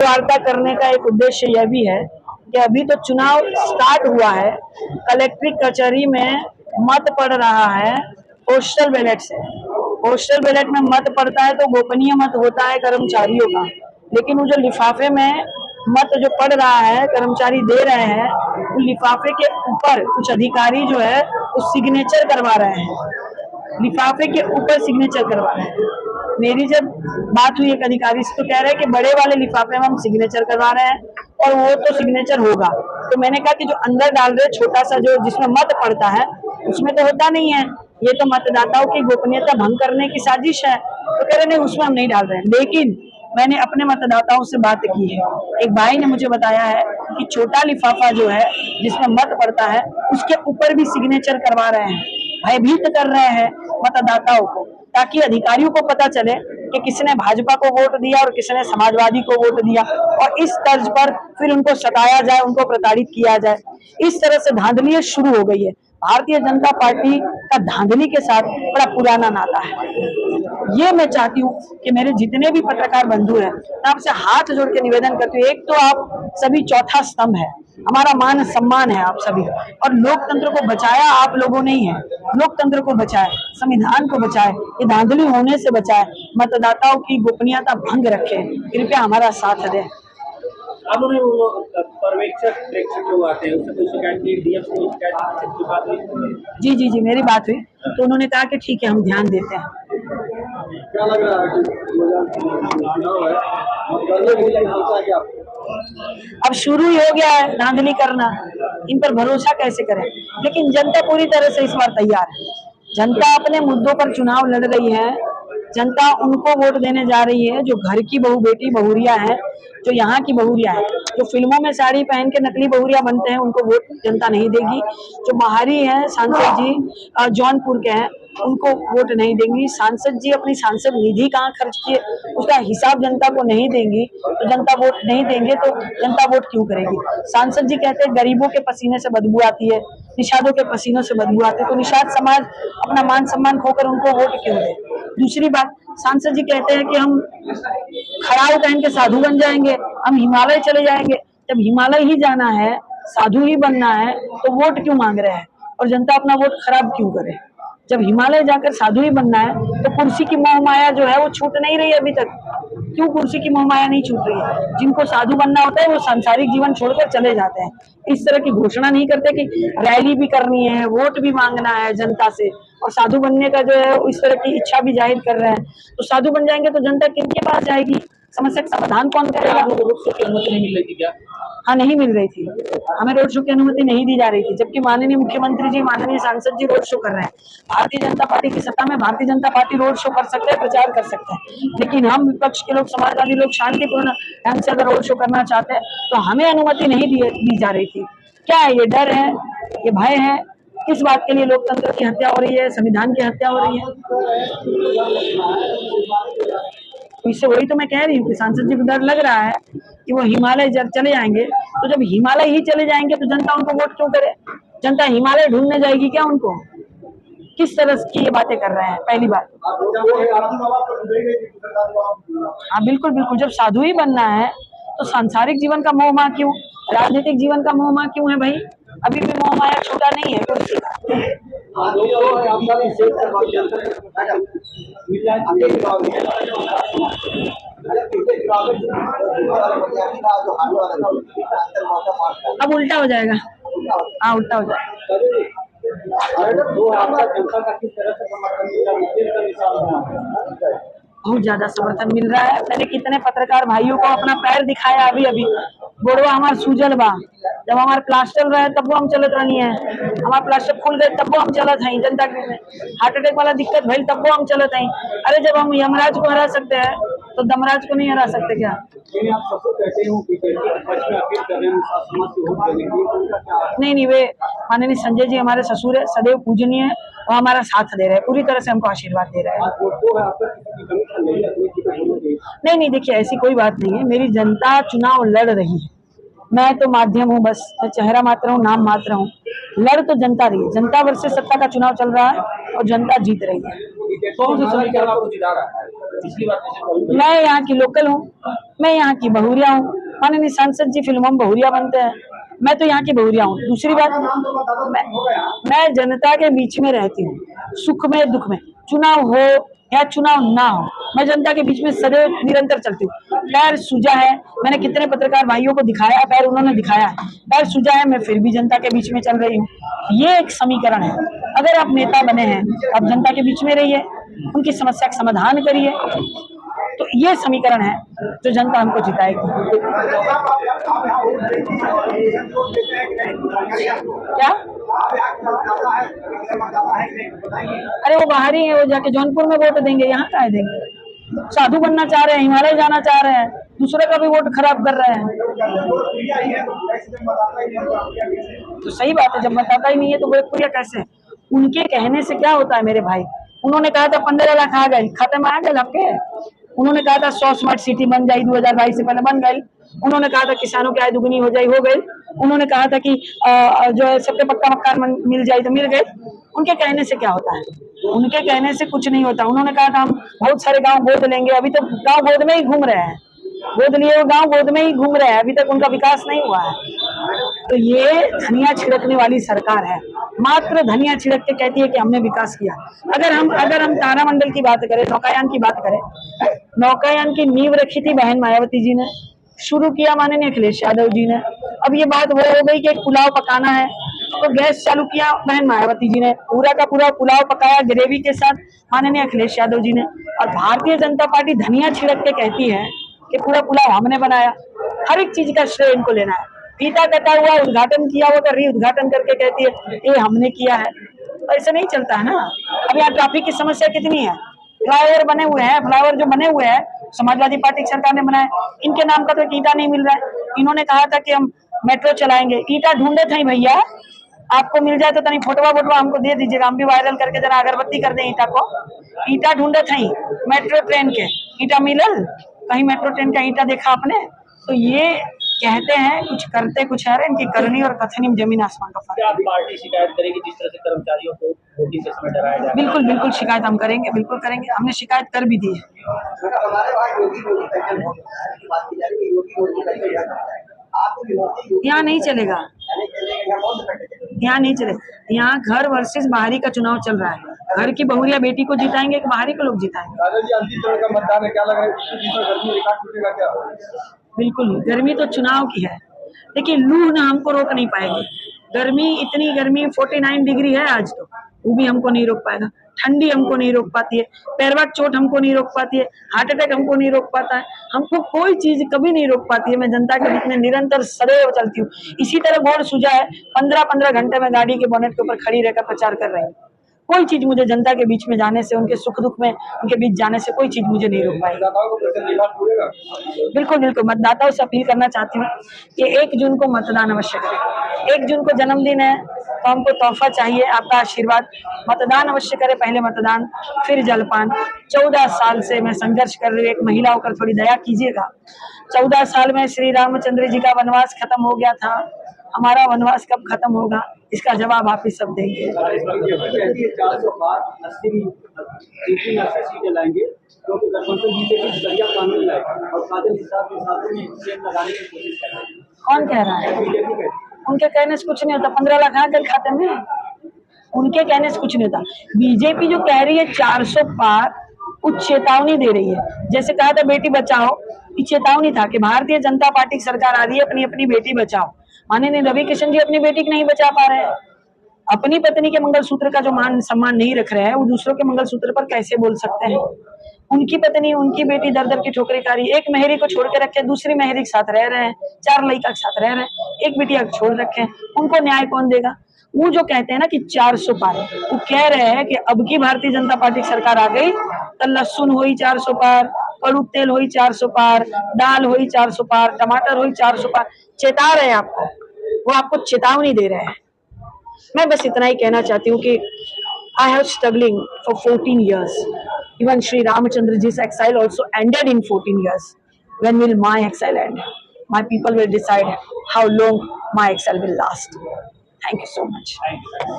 वार्ता करने का एक उद्देश्य यह भी है कि अभी तो चुनाव स्टार्ट हुआ है, कलेक्ट्रेट कचहरी में मत पड़ रहा है पोस्टल बैलेट से। पोस्टल बैलेट में मत पड़ता है तो गोपनीय मत होता है कर्मचारियों का, लेकिन वो जो लिफाफे में मत जो पड़ रहा है कर्मचारी दे रहे हैं, उस लिफाफे के ऊपर कुछ अधिकारी जो है वो सिग्नेचर करवा रहे हैं, लिफाफे के ऊपर सिग्नेचर करवा रहे हैं। मेरी जब बात हुई एक अधिकारी से तो कह रहे हैं कि बड़े वाले लिफाफे में हम सिग्नेचर करवा रहे हैं और वो तो सिग्नेचर होगा। तो मैंने कहा कि जो अंदर डाल रहे छोटा सा जो जिसमें मत पड़ता है उसमें तो होता नहीं है, ये तो मतदाताओं की गोपनीयता भंग करने की साजिश है। तो कह रहे नहीं उसमें हम नहीं डाल रहे हैं। लेकिन मैंने अपने मतदाताओं से बात की है, एक भाई ने मुझे बताया है कि छोटा लिफाफा जो है जिसमें मत पड़ता है उसके ऊपर भी सिग्नेचर करवा रहे हैं, भयभीत कर रहे हैं मतदाताओं को, ताकि अधिकारियों को पता चले कि किसने भाजपा को वोट दिया और किसने समाजवादी को वोट दिया, और इस तर्ज पर फिर उनको सताया जाए, उनको प्रताड़ित किया जाए। इस तरह से धांधली शुरू हो गई है। भारतीय जनता पार्टी का धांधली के साथ बड़ा पुराना नाता है। ये मैं चाहती हूँ कि मेरे जितने भी पत्रकार बंधु हैं, मैं आपसे हाथ जोड़ के निवेदन करती हूँ, एक तो आप सभी चौथा स्तंभ है, हमारा मान सम्मान है आप सभी, और लोकतंत्र को बचाया आप लोगों ने ही है। लोकतंत्र को बचाए, संविधान को बचाए, ये धांधली होने से बचाए, मतदाताओं की गोपनीयता भंग रखे, कृपया हमारा साथ दें। अब उन्हें वो पर्यवेक्षक प्रेक्षक लोग आते हैं, उससे कोई शिकायत नहीं, डीएम से कोई शिकायत की बात नहीं? जी जी जी, मेरी बात हुई तो उन्होंने कहा कि ठीक है हम ध्यान देते हैं। क्या लग रहा है कि अब शुरू ही हो गया है धांधली करना, इन पर भरोसा कैसे करें। लेकिन जनता पूरी तरह से इस बार तैयार है। जनता अपने मुद्दों पर चुनाव लड़ रही है, जनता उनको वोट देने जा रही है जो घर की बहू बेटी बहुरिया है, जो यहाँ की बहुरिया है। जो फिल्मों में साड़ी पहन के नकली बहुरिया बनते हैं उनको वोट जनता नहीं देगी। जो बाहरी है सांसद जी जौनपुर के हैं उनको वोट नहीं देंगी। सांसद जी अपनी सांसद निधि कहाँ खर्च किए उसका हिसाब जनता को नहीं देंगी, तो जनता वोट नहीं देंगे तो जनता वोट क्यों करेगी। सांसद जी कहते हैं गरीबों के पसीने से बदबू आती है, निषादों के पसीनों से बदबू आती है, तो निषाद समाज अपना मान सम्मान खोकर उनको वोट क्यों दे। दूसरी बात, सांसद जी कहते हैं कि हम खड़ाऊ पहन के साधु बन जाएंगे, हम हिमालय चले जाएंगे। जब हिमालय ही जाना है, साधु ही बनना है, तो वोट क्यों मांग रहे हैं और जनता अपना वोट खराब क्यों करे। जब हिमालय जाकर साधु ही बनना है तो कुर्सी की मोह माया जो है वो छूट नहीं रही अभी तक। क्यों कुर्सी की मोह माया नहीं छूट रही है। जिनको साधु बनना होता है वो सांसारिक जीवन छोड़कर चले जाते हैं। इस तरह की घोषणा नहीं करते कि रैली भी करनी है, वोट भी मांगना है जनता से, और साधु बनने का जो है इस तरह की इच्छा भी जाहिर कर रहे हैं। तो साधु बन जाएंगे तो जनता किनके पास जाएगी, समस्या का समाधान कौन करेगा। अनुमति नहीं मिल रही थी क्या? हाँ, नहीं मिल रही थी, हमें रोड शो की अनुमति नहीं दी जा रही थी, जबकि माननीय मुख्यमंत्री जी, माननीय सांसद जी रोड शो कर रहे हैं। भारतीय जनता पार्टी की सत्ता में Bharatiya Janata party road show कर सकते हैं, प्रचार कर सकते हैं, लेकिन हम विपक्ष के लोग, समाजवादी लोग शांतिपूर्ण ढंग से अगर रोड शो करना चाहते हैं तो हमें अनुमति नहीं दी जा रही थी। क्या है ये डर है, ये भय है, किस बात के लिए लोकतंत्र की हत्या हो रही है, संविधान की हत्या हो रही है। इससे वही तो मैं कह रही हूँ कि सांसद जी को डर लग रहा है कि वो हिमालय जब चले जाएंगे, तो जब हिमालय ही चले जाएंगे तो जनता उनको वोट क्यों करे। जनता हिमालय ढूंढने जाएगी क्या उनको। किस तरह की ये बातें कर रहे हैं। पहली बात, हाँ बिल्कुल बिल्कुल, जब साधु ही बनना है तो सांसारिक जीवन का मोह माया क्यों, राजनीतिक जीवन का मोह माया क्यों है भाई। अभी भी मोह माया छूटा नहीं है कुर्सी का। अब उल्टा हो जाएगा, हाँ उल्टा हो जाएगा। बहुत ज्यादा समर्थन मिल रहा है। मैंने कितने पत्रकार भाइयों को अपना पैर दिखाया अभी गोड़वा हमार सूजल बा, जब हमारे प्लास्टर रहे तब वो हम चलत रही है, हमारे प्लास्टर खुल गए तब वो हम चलत हैं, जनता के हार्ट अटैक वाला दिक्कत भइल तब वो हम चलत हैं। अरे जब हम यमराज को हरा सकते हैं तो दमराज को नहीं हरा सकते क्या। नहीं, वे माननीय संजय जी हमारे ससुर है, सदैव पूजनीय है, वो हमारा साथ दे रहे हैं, पूरी तरह से हमको आशीर्वाद दे रहे हैं। नहीं, देखिए ऐसी कोई बात नहीं है। मेरी जनता चुनाव लड़ रही है, मैं तो माध्यम हूँ, बस मैं चेहरा मात्र हूँ, नाम मात्र हूँ। लड़ तो जनता रही है, जनता वर्सेस सत्ता का चुनाव चल रहा है और जनता जीत रही है। कौन सा समीकरण आपको जिता रहा है? पिछली बार जैसे मैं यहाँ की लोकल हूँ, मैं यहाँ की बहुरिया हूँ। माननीय सांसद जी फिल्मों में बहुरिया बनते हैं, मैं तो यहाँ की बहुरिया हूँ। दूसरी बात, मैं जनता के बीच में रहती हूँ, सुख में दुख में, चुनाव हो या चुनाव ना हो, मैं जनता के बीच में सदैव निरंतर चलती हूँ। पैर सूजा है, मैंने कितने पत्रकार भाइयों को दिखाया, पैर उन्होंने दिखाया है, पैर सूजा है, मैं फिर भी जनता के बीच में चल रही हूँ। ये एक समीकरण है। अगर आप नेता बने हैं, आप जनता के बीच में रहिए, उनकी समस्या का समाधान करिए, तो ये समीकरण है जो जनता हमको जिताएगी। क्या? अरे वो बाहर ही है, वो जाके जौनपुर में वोट देंगे, यहाँ का देंगे। साधु बनना चाह रहे हैं, हिमालय जाना चाह रहे हैं, दूसरे का भी वोट खराब कर रहे हैं। तो सही बात है, जब बताता ही नहीं है तो वो पूरा कैसे? उनके कहने से क्या होता है मेरे भाई? उन्होंने कहा था 15 लाख आ गए, खाते में आ गए आपके। उन्होंने कहा था 100 स्मार्ट सिटी बन जाएगी 2022 से पहले, बन गई। उन्होंने कहा था किसानों की आय दुगनी हो जाए, हो गई। उन्होंने कहा था कि जो है सबके पक्का मकान मिल जाए, तो मिल गए। उनके कहने से क्या होता है? उनके कहने से कुछ नहीं होता। उन्होंने कहा था हम बहुत सारे गांव गोद लेंगे, अभी तो गांव गोद में ही घूम रहे हैं, गोद लिए वो गांव गोद में ही घूम रहे हैं, अभी तक उनका विकास नहीं हुआ है। तो ये धनिया छिड़कने वाली सरकार है, मात्र धनिया छिड़क के कहती है कि हमने विकास किया। अगर हम तारामंडल की बात करें, नौकायान की बात करें, नौकायान की नींव रखी थी बहन मायावती जी ने, शुरू किया माननीय अखिलेश यादव जी ने। अब ये बात वो हो गई कि एक पुलाव पकाना है, तो गैस चालू किया बहन मायावती जी ने, पूरा का पूरा पुलाव पकाया ग्रेवी के साथ माननीय अखिलेश यादव जी ने। और भारतीय जनता पार्टी धनिया छिड़क के कहती है कि पूरा पुलाव हमने बनाया, हर एक चीज का श्रेय इनको लेना है। फीता कटा हुआ उद्घाटन किया हुआ का री उद्घाटन करके कहती है ये हमने किया है, तो ऐसे नहीं चलता है ना। अब यहाँ ट्रैफिक की समस्या कितनी है, फ्लाईओवर बने हुए हैं, फ्लाईओवर जो बने हुए हैं समाजवादी पार्टी की सरकार ने बनाए, इनके नाम का तो ईटा नहीं मिल रहा है। इन्होंने कहा था कि हम मेट्रो चलाएंगे, ईटा ढूंढे थे भैया, आपको मिल जाए तो तनी फोटोवा वोटवा हमको दे दीजिएगा, हम भी वायरल करके जरा अगरबत्ती कर दें ईटा को। ईटा ढूंढे थे मेट्रो ट्रेन के, ईटा मिलल कहीं? मेट्रो ट्रेन का ईटा देखा आपने? तो ये कहते हैं कुछ करते कुछ है, इनकी करनी और कथनी में जमीन आसमान का फर्क है। पार्टी शिकायत करेगी जिस तरह से कर्मचारियों को वोटिंग के समय डराया जाए? बिल्कुल बिल्कुल शिकायत हम करेंगे, बिल्कुल करेंगे, हमने शिकायत कर भी दी है। यहाँ नहीं चलेगा, यहाँ नहीं चलेगा। यहाँ घर वर्सेस बाहरी का चुनाव चल रहा है। घर की बहुरिया बेटी को जिताएंगे कि बाहरी को लोग जिताएंगे? अंतिम चरण का मतदान है, क्या लग रहा है? बिल्कुल, गर्मी तो चुनाव की है, लेकिन लू ना हमको रोक नहीं पाएगी। गर्मी, इतनी गर्मी 49 डिग्री है आज, तो वो भी हमको नहीं रोक पाएगा। ठंडी हमको नहीं रोक पाती है, पैरवा चोट हमको नहीं रोक पाती है, हार्ट अटैक हमको नहीं रोक पाता है, हमको कोई चीज कभी नहीं रोक पाती है। मैं जनता के बीच में निरंतर सदैव चलती हूँ। इसी तरह गोड़ सूजा है, 15-15 घंटे में गाड़ी के बोनेट के ऊपर खड़ी रहकर प्रचार कर रही हूँ। कोई चीज मुझे जनता के बीच में जाने से, उनके सुख दुख में उनके बीच जाने से कोई चीज मुझे नहीं रोक पाएगी। बिल्कुल बिल्कुल, मतदाताओं से अपील करना चाहती हूँ कि 1 जून को मतदान अवश्य करें। 1 जून को जन्मदिन है, तो हमको तोहफा चाहिए, आपका आशीर्वाद। मतदान अवश्य करें, पहले मतदान फिर जलपान। 14 साल से मैं संघर्ष कर रही हूँ, एक महिला होकर थोड़ी दया कीजिएगा। 14 साल में श्री रामचंद्र जी का वनवास खत्म हो गया था, हमारा वनवास कब खत्म होगा, इसका जवाब आप ही सब देंगे। क्योंकि गठबंधन बीजेपी बढ़िया कानून लाए और साधन हिसाब के साथ में सीएम लगाने की कोशिश कर रहे हैं। कौन कह रहा है? उनके कहने से कुछ नहीं होता। 15 लाख आ गए खाते में, उनके कहने से कुछ नहीं होता। बीजेपी जो कह रही है 400 पार, कुछ चेतावनी दे रही है। जैसे कहा था बेटी बचाओ, ये चेतावनी था कि भारतीय जनता पार्टी की सरकार आ रही है, अपनी अपनी बेटी बचाओ। माननीय रवि किशन जी अपनी बेटी को नहीं बचा पा रहे हैं, अपनी पत्नी के मंगलसूत्र का जो मान सम्मान नहीं रख रहे हैं, वो दूसरों के मंगलसूत्र पर कैसे बोल सकते हैं? उनकी पत्नी, उनकी बेटी दर दर की ठोकरें खा रही है। एक मेहरी को छोड़ के रखे, दूसरी मेहरी के साथ रह रहे हैं, 4 लड़का के साथ रह रहे हैं, एक बिटिया को छोड़ रखे, उनको न्याय कौन देगा? वो जो कहते हैं ना कि 400 पार, वो कह रहे हैं कि अब की भारतीय जनता पार्टी की सरकार आ गई तो लहसुन हुई 400 पार, कड़ू तेल हुई 400 पार, दाल हुई 400 पार, टमाटर हुई 400 पार। चेता रहे हैं आपको, वो आपको चेतावनी दे रहे हैं। मैं बस इतना ही कहना चाहती हूँ कि I have struggling for 14 years. Even Sri Ramachandra ji's exile also ended in 14 years. When will my exile end? my people will decide how long my Excel will last. Thank you so much. Thank you.